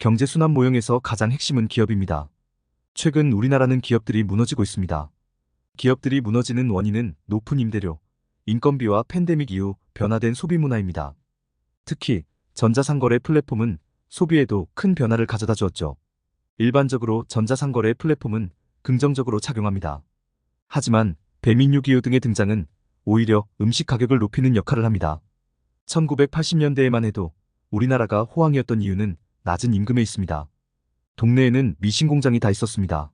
경제 순환 모형에서 가장 핵심은 기업입니다. 최근 우리나라는 기업들이 무너지고 있습니다. 기업들이 무너지는 원인은 높은 임대료, 인건비와 팬데믹 이후 변화된 소비 문화입니다. 특히 전자상거래 플랫폼은 소비에도 큰 변화를 가져다 주었죠. 일반적으로 전자상거래 플랫폼은 긍정적으로 작용합니다. 하지만 배민유기후 등의 등장은 오히려 음식 가격을 높이는 역할을 합니다. 1980년대에만 해도 우리나라가 호황이었던 이유는 낮은 임금에 있습니다. 동네에는 미신 공장이 다 있었습니다.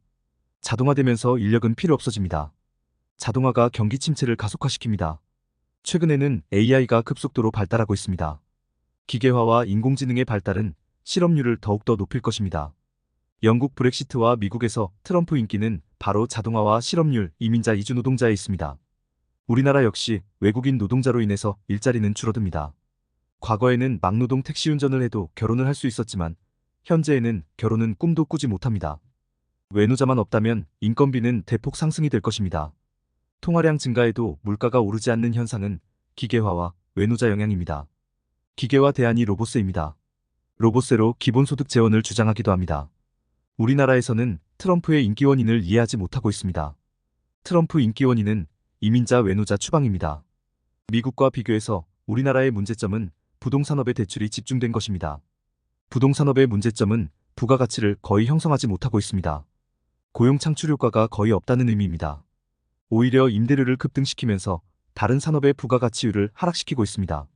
자동화되면서 인력은 필요 없어집니다. 자동화가 경기 침체를 가속화시킵니다. 최근에는 AI가 급속도로 발달하고 있습니다. 기계화와 인공지능의 발달은 실업률을 더욱더 높일 것입니다. 영국 브렉시트와 미국에서 트럼프 인기는 바로 자동화와 실업률, 이민자 이주 노동자에 있습니다. 우리나라 역시 외국인 노동자로 인해서 일자리는 줄어듭니다. 과거에는 막노동 택시 운전을 해도 결혼을 할 수 있었지만 현재에는 결혼은 꿈도 꾸지 못합니다. 외노자만 없다면 인건비는 대폭 상승이 될 것입니다. 통화량 증가에도 물가가 오르지 않는 현상은 기계화와 외노자 영향입니다. 기계화 대안이 로보세입니다. 로보세로 기본소득 재원을 주장하기도 합니다. 우리나라에서는 트럼프의 인기 원인을 이해하지 못하고 있습니다. 트럼프 인기 원인은 이민자 외노자 추방입니다. 미국과 비교해서 우리나라의 문제점은 부동산업의 대출이 집중된 것입니다. 부동산업의 문제점은 부가가치를 거의 형성하지 못하고 있습니다. 고용 창출 효과가 거의 없다는 의미입니다. 오히려 임대료를 급등시키면서 다른 산업의 부가가치율을 하락시키고 있습니다.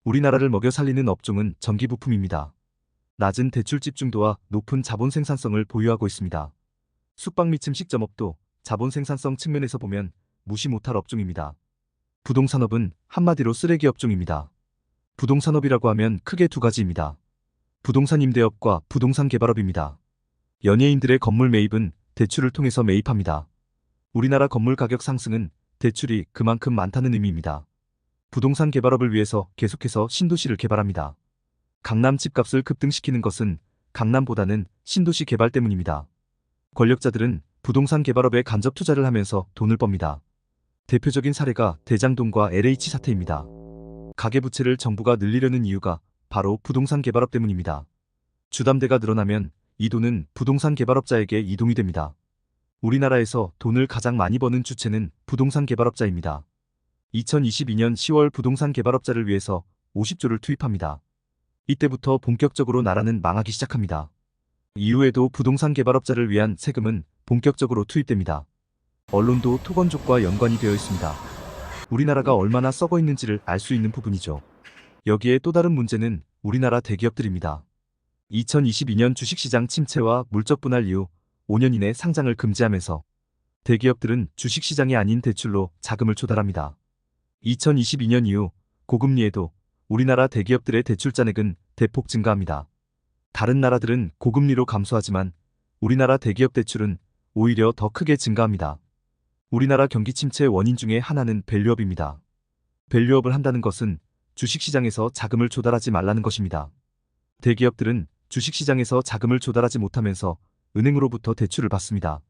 우리나라를 먹여 살리는 업종은 전기부품입니다. 낮은 대출 집중도와 높은 자본 생산성을 보유하고 있습니다. 숙박 및 음식점업도 자본 생산성 측면에서 보면 무시 못할 업종입니다. 부동산업은 한마디로 쓰레기 업종입니다. 부동산업이라고 하면 크게 두 가지입니다. 부동산 임대업과 부동산 개발업입니다. 연예인들의 건물 매입은 대출을 통해서 매입합니다. 우리나라 건물 가격 상승은 대출이 그만큼 많다는 의미입니다. 부동산 개발업을 위해서 계속해서 신도시를 개발합니다. 강남 집값을 급등시키는 것은 강남보다는 신도시 개발 때문입니다. 권력자들은 부동산 개발업에 간접 투자를 하면서 돈을 멉니다. 대표적인 사례가 대장동과 LH 사태입니다. 가계부채를 정부가 늘리려는 이유가 바로 부동산 개발업 때문입니다. 주담대가 늘어나면 이 돈은 부동산 개발업자에게 이동이 됩니다. 우리나라에서 돈을 가장 많이 버는 주체는 부동산 개발업자입니다. 2022년 10월 부동산 개발업자를 위해서 50조를 투입합니다. 이때부터 본격적으로 나라는 망하기 시작합니다. 이후에도 부동산 개발업자를 위한 세금은 본격적으로 투입됩니다. 언론도 토건족과 연관이 되어 있습니다. 우리나라가 얼마나 썩어 있는지를 알 수 있는 부분이죠. 여기에 또 다른 문제는 우리나라 대기업들입니다. 2022년 주식시장 침체와 물적 분할 이후 5년 이내 상장을 금지하면서 대기업들은 주식시장이 아닌 대출로 자금을 조달합니다. 2022년 이후 고금리에도 우리나라 대기업들의 대출 잔액은 대폭 증가합니다. 다른 나라들은 고금리로 감소하지만 우리나라 대기업 대출은 오히려 더 크게 증가합니다. 우리나라 경기 침체의 원인 중에 하나는 밸류업입니다. 밸류업을 한다는 것은 주식시장에서 자금을 조달하지 말라는 것입니다. 대기업들은 주식시장에서 자금을 조달하지 못하면서 은행으로부터 대출을 받습니다.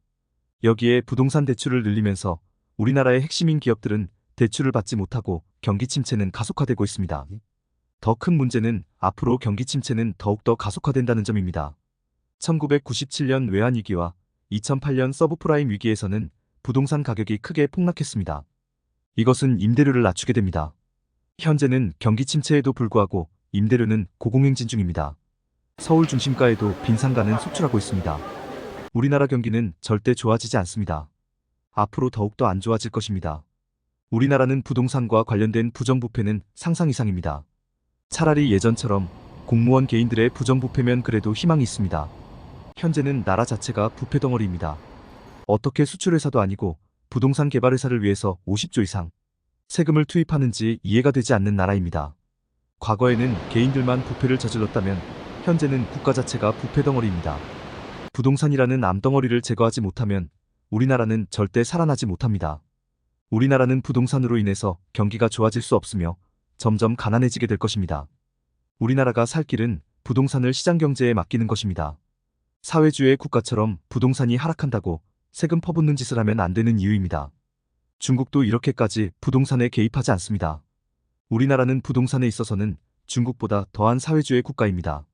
여기에 부동산 대출을 늘리면서 우리나라의 핵심인 기업들은 대출을 받지 못하고 경기 침체는 가속화되고 있습니다. 더 큰 문제는 앞으로 경기 침체는 더욱더 가속화된다는 점입니다. 1997년 외환위기와 2008년 서브프라임 위기에서는 부동산 가격이 크게 폭락했습니다. 이것은 임대료를 낮추게 됩니다. 현재는 경기 침체에도 불구하고 임대료는 고공행진 중입니다. 서울 중심가에도 빈 상가는 속출하고 있습니다. 우리나라 경기는 절대 좋아지지 않습니다. 앞으로 더욱더 안 좋아질 것입니다. 우리나라는 부동산과 관련된 부정부패는 상상 이상입니다. 차라리 예전처럼 공무원 개인들의 부정부패면 그래도 희망이 있습니다. 현재는 나라 자체가 부패 덩어리입니다. 어떻게 수출회사도 아니고 부동산 개발회사를 위해서 50조 이상 세금을 투입하는지 이해가 되지 않는 나라입니다. 과거에는 개인들만 부패를 저질렀다면 현재는 국가 자체가 부패 덩어리입니다. 부동산이라는 암덩어리를 제거하지 못하면 우리나라는 절대 살아나지 못합니다. 우리나라는 부동산으로 인해서 경기가 좋아질 수 없으며 점점 가난해지게 될 것입니다. 우리나라가 살 길은 부동산을 시장경제에 맡기는 것입니다. 사회주의 국가처럼 부동산이 하락한다고 세금 퍼붓는 짓을 하면 안 되는 이유입니다. 중국도 이렇게까지 부동산에 개입하지 않습니다. 우리나라는 부동산에 있어서는 중국보다 더한 사회주의 국가입니다.